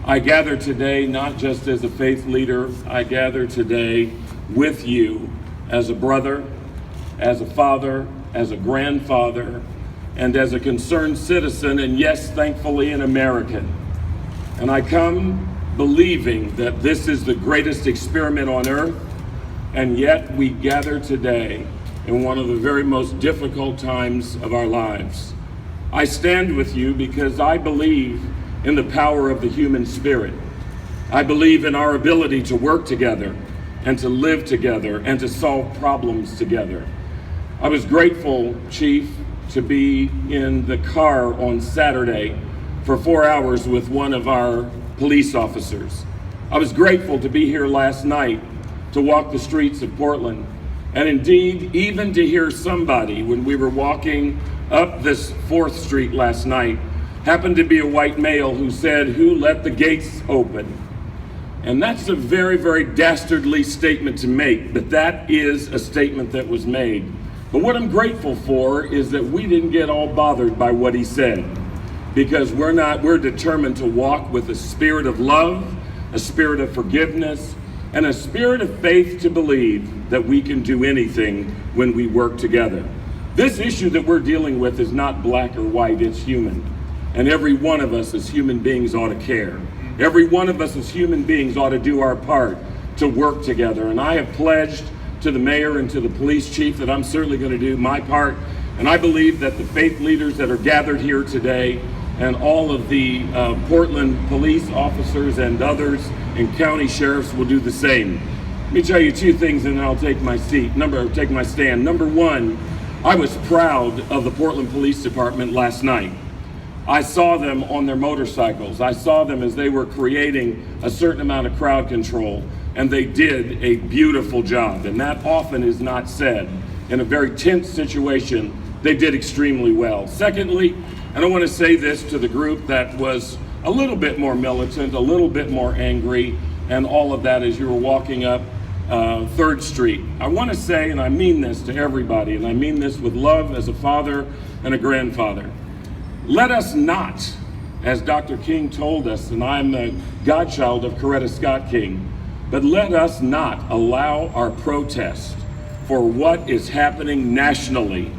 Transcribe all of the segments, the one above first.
I gather today not just as a faith leader, I gather today with you as a brother, as a father, as a grandfather, and as a concerned citizen, and yes, thankfully, an American. And I come believing that this is the greatest experiment on earth, and yet we gather today in one of the very most difficult times of our lives. I stand with you because I believe in the power of the human spirit. I believe in our ability to work together and to live together and to solve problems together. I was grateful, Chief, to be in the car on Saturday for 4 hours with one of our police officers. I was grateful to be here last night to walk the streets of Portland, and indeed, even to hear somebody when we were walking up this 4th Street last night, happened to be a white male who said, "Who let the gates open?" And that's a very, very dastardly statement to make, but that is a statement that was made. But what I'm grateful for is that we didn't get all bothered by what he said, because we're determined to walk with a spirit of love, a spirit of forgiveness, and a spirit of faith to believe that we can do anything when we work together. This issue that we're dealing with is not black or white, it's human. And every one of us as human beings ought to care. Every one of us as human beings ought to do our part to work together. And I have pledged to the mayor and to the police chief that I'm certainly going to do my part. And I believe that the faith leaders that are gathered here today and all of the Portland police officers and others and county sheriffs will do the same. Let me tell you 2 things and then I'll take my take my stand. Number 1, I was proud of the Portland Police Department last night. I saw them on their motorcycles. I saw them as they were creating a certain amount of crowd control, and they did a beautiful job, and that often is not said. In a very tense situation, they did extremely well. Secondly, and I want to say this to the group that was a little bit more militant, a little bit more angry, and all of that as you were walking up 3rd Street. I want to say, and I mean this to everybody, and I mean this with love as a father and a grandfather, let us not, as Dr. King told us, and I'm a godchild of Coretta Scott King, but let us not allow our protest for what is happening nationally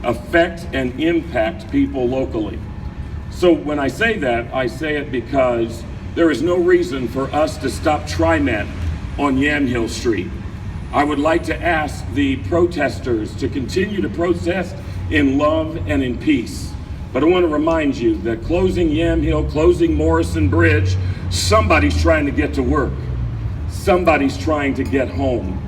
affect and impact people locally. So when I say that, I say it because there is no reason for us to stop TriMet on Yamhill Street. I would like to ask the protesters to continue to protest in love and in peace. But I want to remind you that closing Yamhill, closing Morrison Bridge, somebody's trying to get to work. Somebody's trying to get home.